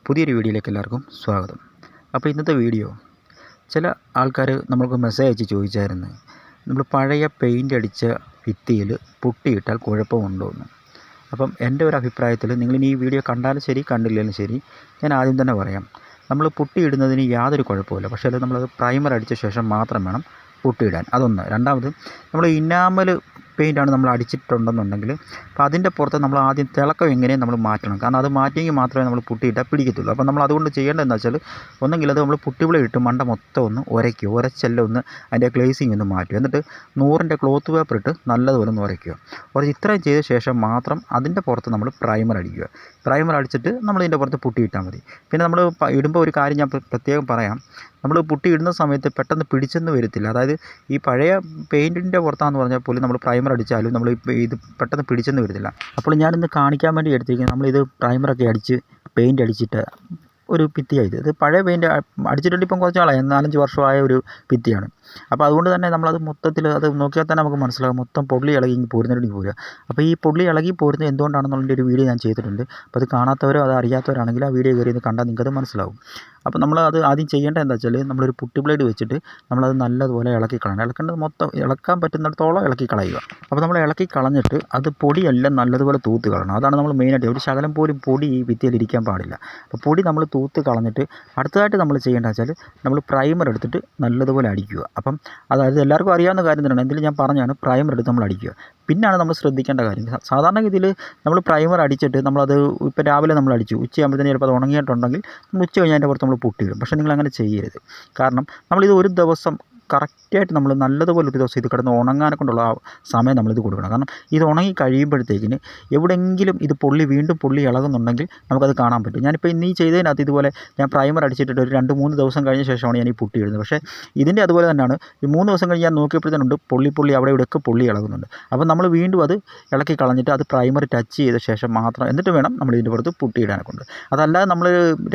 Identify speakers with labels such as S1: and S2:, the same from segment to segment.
S1: പുതിയൊരു വീഡിയോയിലേക്ക് എല്ലാവർക്കും സ്വാഗതം. അപ്പോൾ ഇന്നത്തെ വീഡിയോ ചില ആൾക്കാർ നമ്മൾക്ക് മെസ്സേജ് അയച്ച് ചോദിച്ചായിരുന്നു, നമ്മൾ പഴയ പെയിൻ്റ് അടിച്ച ഭിത്തിയിൽ പുട്ടിയിട്ടാൽ കുഴപ്പമുണ്ടോ എന്ന്. അപ്പം എൻ്റെ ഒരു അഭിപ്രായത്തിൽ നിങ്ങളിനി ഈ വീഡിയോ കണ്ടാലും ശരി കണ്ടില്ലെങ്കിലും ശരി, ഞാൻ ആദ്യം തന്നെ പറയാം, നമ്മൾ പുട്ടിയിടുന്നതിന് യാതൊരു കുഴപ്പമില്ല. പക്ഷേ അത് നമ്മളത് പ്രൈമർ അടിച്ച ശേഷം മാത്രം വേണം പുട്ടിയിടാൻ. അതൊന്ന്. രണ്ടാമത്, നമ്മൾ ഇനാമൽ പെയിൻ്റാണ് നമ്മൾ അടിച്ചിട്ടുണ്ടെന്നുണ്ടെങ്കിൽ അപ്പോൾ അതിൻ്റെ പുറത്ത് നമ്മൾ ആദ്യം തിളക്കം എങ്ങനെയും നമ്മൾ മാറ്റണം. കാരണം അത് മാറ്റിയെങ്കിൽ മാത്രമേ നമ്മൾ പുട്ടിയിട്ടാൽ പിടിക്കത്തുള്ളൂ. അപ്പോൾ നമ്മൾ അതുകൊണ്ട് ചെയ്യേണ്ടതെന്ന് വെച്ചാൽ, ഒന്നെങ്കിൽ അത് നമ്മൾ പുട്ടിവിള ഇട്ട് മണ്ട മൊത്തം ഒന്ന് ഉരച്ചെല്ലാം ഒന്ന് അതിൻ്റെ ഗ്ലേസിങ് ഒന്ന് മാറ്റുക. എന്നിട്ട് 100-ൻ്റെ ക്ലോത്ത് പേപ്പർ ഇട്ട് നല്ലതുപോലെ ഒന്ന് ഉരയ്ക്കുക. ഇത്രയും ചെയ്ത ശേഷം മാത്രം അതിൻ്റെ പുറത്ത് നമ്മൾ പ്രൈമർ അടിക്കുക. പ്രൈമർ അടിച്ചിട്ട് നമ്മൾ ഇതിൻ്റെ പുറത്ത് പുട്ടിയിട്ടാൽ മതി. പിന്നെ നമ്മൾ ഇടുമ്പോൾ ഒരു കാര്യം ഞാൻ പ്രത്യേകം പറയാം, നമ്മൾ പുട്ടി ഇടുന്ന സമയത്ത് പെട്ടെന്ന് പിടിച്ചെന്ന് വരത്തില്ല. അതായത് ഈ പഴയ പെയിൻറ്റിൻ്റെ പുറത്താണെന്ന് പറഞ്ഞാൽ പോലും നമ്മൾ പ്രൈമർ അടിച്ചാലും നമ്മൾ ഇത് പെട്ടെന്ന് പിടിച്ചെന്ന് വരത്തില്ല. അപ്പോൾ ഞാനിന്ന് കാണിക്കാൻ വേണ്ടി എടുത്തിരിക്കുന്നത്, നമ്മളിത് പ്രൈമറൊക്കെ അടിച്ച് പെയിൻ്റ് അടിച്ചിട്ട് ഒരു ഭിത്തിയായത്. ഇത് പഴയ പെയിൻറ്റ് അടിച്ചിട്ടുണ്ട്, ഇപ്പം കുറച്ച് നാളായി, 4-5 വർഷമായ ഒരു ഭിത്തിയാണ്. അപ്പോൾ അതുകൊണ്ട് തന്നെ നമ്മളത് മൊത്തത്തിൽ അത് നോക്കിയാൽ തന്നെ നമുക്ക് മനസ്സിലാകും, മൊത്തം പൊള്ളി ഇളകി പോരുന്നതിന് പോരുക. അപ്പോൾ ഈ പൊള്ളി ഇളകി പോരുന്നത് എന്തുകൊണ്ടാണെന്നുള്ളതിൻ്റെ ഒരു വീഡിയോ ഞാൻ ചെയ്തിട്ടുണ്ട്. അപ്പോൾ അത് കാണാത്തവരോ അത് അറിയാത്തവരാണെങ്കിൽ ആ വീഡിയോ കയറി കണ്ടാൽ നിങ്ങൾക്കത് മനസ്സിലാവും. അപ്പോൾ നമ്മളത് ആദ്യം ചെയ്യേണ്ടത് എന്താ വെച്ചാൽ, നമ്മളൊരു പുട്ടി ബ്ലേഡ് വെച്ചിട്ട് നമ്മളത് നല്ലതുപോലെ ഇളക്കി കളയണം. ഇളക്കേണ്ടത് മൊത്തം ഇളക്കാൻ പറ്റുന്നിടത്തോളം ഇളക്കി കളയുക. അപ്പോൾ നമ്മൾ ഇളക്കി കളഞ്ഞിട്ട് അത് പൊടിയെല്ലാം നല്ലതുപോലെ തൂത്ത് കളയണം. അതാണ് നമ്മൾ മെയിനായിട്ട്. ഒരു ശകലം പോലും പൊടി ഈ ഭിത്തിയിൽ ഇരിക്കാൻ പാടില്ല. അപ്പോൾ പൊടി നമ്മൾ തൂത്ത് കളഞ്ഞിട്ട് അടുത്തതായിട്ട് നമ്മൾ ചെയ്യേണ്ടത് വെച്ചാൽ, നമ്മൾ പ്രൈമർ എടുത്തിട്ട് നല്ലതുപോലെ അടിക്കുക. അപ്പം അതായത് എല്ലാവർക്കും അറിയാവുന്ന കാര്യം തന്നെയാണ്, എന്തെങ്കിലും ഞാൻ പറഞ്ഞാണ്, പ്രൈമർ എടുത്ത് നമ്മൾ അടിക്കുക. പിന്നാണ് നമ്മൾ ശ്രദ്ധിക്കേണ്ട കാര്യം. സാധാരണ രീതിയിൽ നമ്മൾ പ്രൈമർ അടിച്ചിട്ട് നമ്മളത് ഇപ്പോൾ രാവിലെ നമ്മൾ അടിച്ചു, ഉച്ചയാകുമ്പോഴത്തേന് ചിലപ്പോൾ അത് ഉണങ്ങിയിട്ടുണ്ടെങ്കിൽ നമ്മൾ ഉച്ച കഴിഞ്ഞ് അതിൻ്റെ പുറത്ത് നമ്മൾ പുട്ടിയിടും. പക്ഷേ നിങ്ങളങ്ങനെ ചെയ്യരുത്. കാരണം നമ്മളിത് ഒരു ദിവസം കറക്റ്റായിട്ട് നമ്മൾ നല്ലതുപോലെ ഒരു ദിവസം ഇത് കിടന്ന് ഉണങ്ങാനെ കൊണ്ടുള്ള ആ സമയം നമ്മളിത് കൊടുക്കണം. കാരണം ഇത് ഉണങ്ങി കഴിയുമ്പോഴത്തേക്കിന് എവിടെയെങ്കിലും ഇത് വീണ്ടും പൊള്ളി ഇളകുന്നുണ്ടെങ്കിൽ നമുക്കത് കാണാൻ പറ്റും. ഞാനിപ്പോൾ ഇന്ന് ഈ ചെയ്തതിനകത്ത് ഇതുപോലെ ഞാൻ പ്രൈമർ അടിച്ചിട്ട് ഒരു 2-3 ദിവസം കഴിഞ്ഞ ശേഷമാണ് ഞാൻ ഈ പുട്ടി ഇടുന്നത്. പക്ഷേ ഇതിൻ്റെ അതുപോലെ തന്നെയാണ്, ഈ 3 ദിവസം കഴിഞ്ഞ് ഞാൻ നോക്കിയപ്പോഴത്തേനുണ്ട് പൊള്ളി അവിടെ ഇവിടെയൊക്കെ പൊള്ളി ഇളകുന്നുണ്ട്. അപ്പോൾ നമ്മൾ വീണ്ടും അത് ഇളക്കി കളഞ്ഞിട്ട് അത് പ്രൈമർ ടച്ച് ചെയ്ത ശേഷം മാത്രം, എന്നിട്ട് വേണം നമ്മൾ ഇതിൻ്റെ പുറത്ത് പുട്ടിയിടാനെ കൊണ്ട്. അതല്ലാതെ നമ്മൾ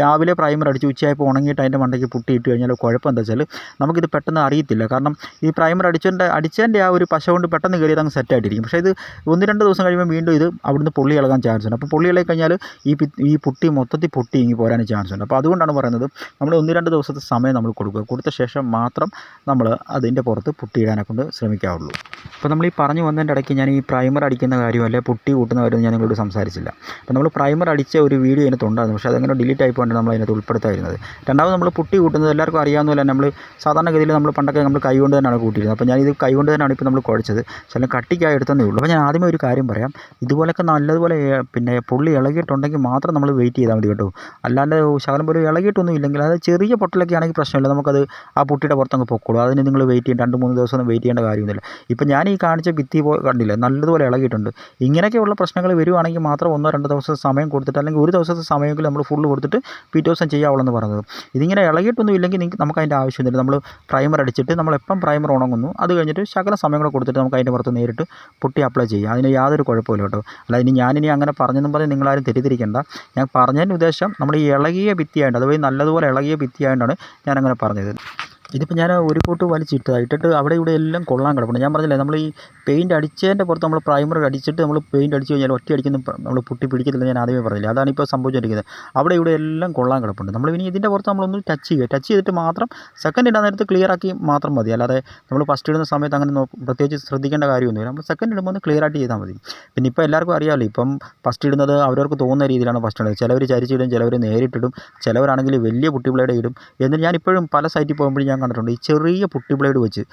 S1: രാവിലെ പ്രൈമർ അടിച്ച് ഉച്ചയായപ്പോൾ ഉണങ്ങിയിട്ട് അതിൻ്റെ മണ്ടയ്ക്ക് പുട്ടിയിട്ട് കഴിഞ്ഞാൽ കുഴപ്പം എന്താ വെച്ചാൽ, നമുക്കിത് പെട്ടെന്ന് അറിയത്തില്ല. കാരണം ഈ പ്രൈമർ അടിച്ചതിൻ്റെ ആ ഒരു പശ കൊണ്ട് പെട്ടെന്ന് കയറിയത് അങ്ങ് സെറ്റായിട്ടിരിക്കും. പക്ഷേ ഇത് 1-2 ദിവസം കഴിയുമ്പോൾ വീണ്ടും ഇത് അവിടുന്ന് പൊള്ളി ഇളകാൻ ചാൻസ് ഉണ്ട്. അപ്പോൾ പൊള്ളി ഇളകി കഴിഞ്ഞാൽ ഈ പുട്ടി മൊത്തത്തിൽ പൊട്ടി ഇങ്ങി പോരാൻ ചാൻസ് ഉണ്ട്. അപ്പോൾ അതുകൊണ്ടാണ് പറയുന്നത്, നമ്മൾ 1-2 ദിവസത്തെ സമയം നമ്മൾ കൊടുത്ത ശേഷം മാത്രം നമ്മൾ അതിൻ്റെ പുറത്ത് പുട്ടിയിടാനെ കൊണ്ട് ശ്രമിക്കാവുള്ളൂ. അപ്പോൾ നമ്മൾ ഈ പറഞ്ഞു വന്നതിൻ്റെ ഇടയ്ക്ക് ഞാൻ ഈ പ്രൈമർ അടിക്കുന്ന കാര്യം അല്ലെ പുട്ടി കൂട്ടുന്ന കാര്യം ഞാൻ നിങ്ങളോട് സംസാരിച്ചില്ല. അപ്പോൾ നമ്മൾ പ്രൈമർ അടിച്ച ഒരു വീഡിയോ അതിനകത്തുണ്ടായിരുന്നു, പക്ഷേ അതങ്ങനെ ഡിലീറ്റ് ആയിപ്പോണ്ട് നമ്മൾ അതിനകത്ത് ഉൾപ്പെടുത്തായിരുന്നത്. രണ്ടാമത് നമ്മൾ പുട്ടി കൂട്ടുന്നത് എല്ലാവർക്കും അറിയാവുന്ന പോലെ നമ്മൾ സാധാരണഗതിയിൽ നമ്മൾ പണ്ടൊക്കെ നമ്മൾ കൈ കൊണ്ട് തന്നെയാണ് കൂട്ടിയിരുന്നത്. അപ്പോൾ ഞാനിത് കൈ കൊണ്ട് തന്നെയാണ് ഇപ്പോൾ നമ്മൾ കുഴച്ചത്. ചില കട്ടിക്കായി എടുത്തതേ ഉള്ളൂ. അപ്പോൾ ഞാൻ ആദ്യമേ ഒരു കാര്യം പറയാം, ഇതുപോലൊക്കെ നല്ലതുപോലെ പിന്നെ പൊള്ളി ഇളകിയിട്ടുണ്ടെങ്കിൽ മാത്രം നമ്മൾ വെയിറ്റ് ചെയ്താൽ മതി കേട്ടോ. അല്ലാണ്ട് ശകലം പോലും ഇളകിയിട്ടൊന്നും ഇല്ലെങ്കിൽ, അത് ചെറിയ പൊട്ടലൊക്കെ ആണെങ്കിൽ പ്രശ്നമില്ല, നമുക്കത് ആ പുട്ടിയുടെ പുറത്തങ്ങ് പൊക്കോളൂ. അതിന് നിങ്ങൾ വെയിറ്റ് ചെയ്യേണ്ട 2-3 ദിവസം ഒന്നും വെയിറ്റ് ചെയ്യേണ്ട കാര്യമൊന്നുമില്ല. ഇപ്പം ഞാൻ ഈ കാണിച്ച ഭിത്തി കണ്ടില്ല, നല്ലതുപോലെ ഇളകിയിട്ടുണ്ട്. ഇങ്ങനെയൊക്കെയുള്ള പ്രശ്നങ്ങൾ വരുവാണെങ്കിൽ മാത്രം 1-2 ദിവസം സമയം കൊടുത്തിട്ട്, അല്ലെങ്കിൽ ഒരു ദിവസത്തെ സമയമെങ്കിൽ നമ്മൾ ഫുള്ള് കൊടുത്തിട്ട് പിറ്റേ ദിവസം ചെയ്യാവുള്ളെന്ന് പറഞ്ഞത്. ഇതിങ്ങനെ ഇളകിയിട്ടൊന്നും ഇല്ലെങ്കിൽ നമുക്ക് അതിൻ്റെ ആവശ്യമൊന്നുമില്ല. നമ്മൾ പ്രൈമർ അടിച്ചിട്ട് നമ്മളെപ്പം പ്രൈമർ ഉണങ്ങുന്നു അത് കഴിഞ്ഞിട്ട് ശകല സമയം കൂടെ കൊടുത്തിട്ട് നമുക്ക് അതിൻ്റെ പുറത്ത് നേരിട്ട് പുട്ടി അപ്ലൈ ചെയ്യാം. അതിന് യാതൊരു കുഴപ്പമില്ല കേട്ടോ. അല്ല, ഞാനിനി അങ്ങനെ പറഞ്ഞെന്നും പറഞ്ഞ് നിങ്ങളാരും തെറ്റിദ്ധരിക്കേണ്ട. ഞാൻ പറഞ്ഞതിന് ഉദ്ദേശം, നമ്മൾ ഈ ഇളകിയ ഭിത്തിയായിട്ട്, അതുവഴി നല്ലതുപോലെ ഇളകിയ ഭിത്തിയായിട്ടാണ് ഞാനങ്ങനെ പറഞ്ഞത്. ഇതിപ്പോൾ ഞാൻ ഒരു കൂട്ട് ഇട്ടിട്ട് അവിടെ ഇവിടെ എല്ലാം കൊള്ളാൻ കിടപ്പുണ്ട്. ഞാൻ പറഞ്ഞില്ലേ, നമ്മൾ ഈ പെയിൻറ്റ് അടിച്ചതിൻ്റെ പുറത്ത് നമ്മൾ പ്രൈമർ അടിച്ചിട്ട് നമ്മൾ പെയിൻറ്റ് അടിച്ച് കഴിഞ്ഞാൽ ഒറ്റ അടിക്കുന്ന നമ്മൾ പുട്ടി പിടിക്കത്തില്ല, ഞാൻ ആദ്യമേ പറഞ്ഞില്ല. അതാണ് ഇപ്പോൾ സംഭവിച്ചിരിക്കുന്നത്. അവിടെ ഇവിടെ എല്ലാം കൊള്ളാൻ കിടപ്പുണ്ട്. നമ്മൾ ഇനി ഇതിൻ്റെ പുറത്ത് നമ്മളൊന്ന് ടച്ച് ചെയ്തിട്ട് മാത്രം സെക്കൻഡ് ഇടാൻ നേരത്ത് ക്ലിയർ ആക്കി മാത്രം മതി. അല്ലാതെ നമ്മൾ ഫസ്റ്റ് ഇടുന്ന സമയത്ത് അങ്ങനെ പ്രത്യേകിച്ച് ശ്രദ്ധിക്കേണ്ട കാര്യമൊന്നുമില്ല. നമ്മൾ സെക്കൻഡ് ഇടുമ്പോൾ ഒന്ന് ക്ലിയർ ആയിട്ട് ചെയ്താൽ മതി. പിന്നെ ഇപ്പോൾ എല്ലാവർക്കും അറിയാമല്ലോ, ഇപ്പം ഫസ്റ്റ് ഇടുന്നത് അവരവർക്ക് തോന്നുന്ന രീതിയിലാണ് ഫസ്റ്റ് ഇടുന്നത്. ചിലവർ ചരിച്ചിടും, ചിലവർ നേരിട്ടിടും, ചിലവരാണെങ്കിൽ വലിയ പുട്ടി ബ്ലേഡ് ഇടും. എന്നിട്ട് ഞാൻ ഇപ്പോഴും പല സൈറ്റിൽ പോകുമ്പോഴും ഞാൻ കണ്ടിട്ടുണ്ട്, ഈ ചെറിയ പുട്ടി ബ്ലേഡ് വെച്ച്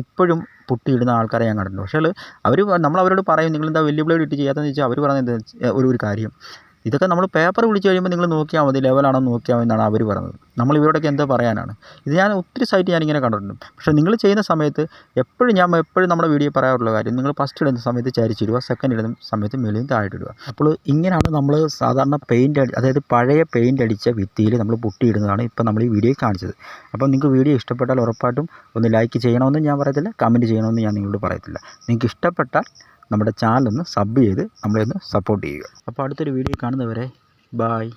S1: ഇപ്പോഴും പുട്ടി ഇടുന്ന ആൾക്കാരെ ഞാൻ കണ്ടിട്ടുണ്ട്. പക്ഷേ നമ്മൾ അവരോട് പറയും, നിങ്ങളെന്താ വലിയ ബ്ലേഡ് ഇട്ട് ചെയ്യാത്തതെന്ന് ചോദിച്ചാൽ അവർ പറയുന്നത് ഒരു കാര്യം, ഇതൊക്കെ നമ്മൾ പേപ്പർ പിടിച്ച് കഴിയുമ്പോൾ നിങ്ങൾ നോക്കിയാൽ മതി, ലെവലാണോ നോക്കിയാൽ മതി എന്നാണ് അവർ പറയുന്നത്. നമ്മൾ ഇവരോടൊക്കെ എന്താ പറയാനാണ്. ഇത് ഞാൻ ഒത്തിരി സൈറ്റ് ഞാനിങ്ങനെ കണ്ടിട്ടുണ്ട്. പക്ഷേ നിങ്ങൾ ചെയ്യുന്ന സമയത്ത് എപ്പോഴും നമ്മുടെ വീഡിയോ പറയാറുള്ള കാര്യം, നിങ്ങൾ ഫസ്റ്റ് ഇടുന്ന സമയത്ത് ചരിച്ചിടുക, സെക്കൻഡ് ഇടുന്ന സമയത്ത് മേളിയും താഴെയിടുക. അപ്പോൾ ഇങ്ങനെയാണ് നമ്മൾ സാധാരണ അതായത് പഴയ പെയിൻ്റ് അടിച്ച ഭിത്തിയിൽ നമ്മൾ പുട്ടിയിടുന്നതാണ് ഇപ്പോൾ നമ്മൾ ഈ വീഡിയോയിൽ കാണിച്ചത്. അപ്പോൾ നിങ്ങൾക്ക് വീഡിയോ ഇഷ്ടപ്പെട്ടാൽ ഉറപ്പായിട്ടും ഒന്ന് ലൈക്ക് ചെയ്യണമെന്ന് ഞാൻ പറയത്തില്ല, കമൻറ്റ് ചെയ്യണമെന്ന് ഞാൻ നിങ്ങളോട് പറയത്തില്ല. നിങ്ങൾക്ക് ഇഷ്ടപ്പെട്ടാൽ നമ്മുടെ ചാനലൊന്ന് സബ് ചെയ്ത് നമ്മളെ ഒന്ന് സപ്പോർട്ട് ചെയ്യുക. അപ്പോൾ അടുത്തൊരു വീഡിയോ കാണുന്നവരെ ബായ്.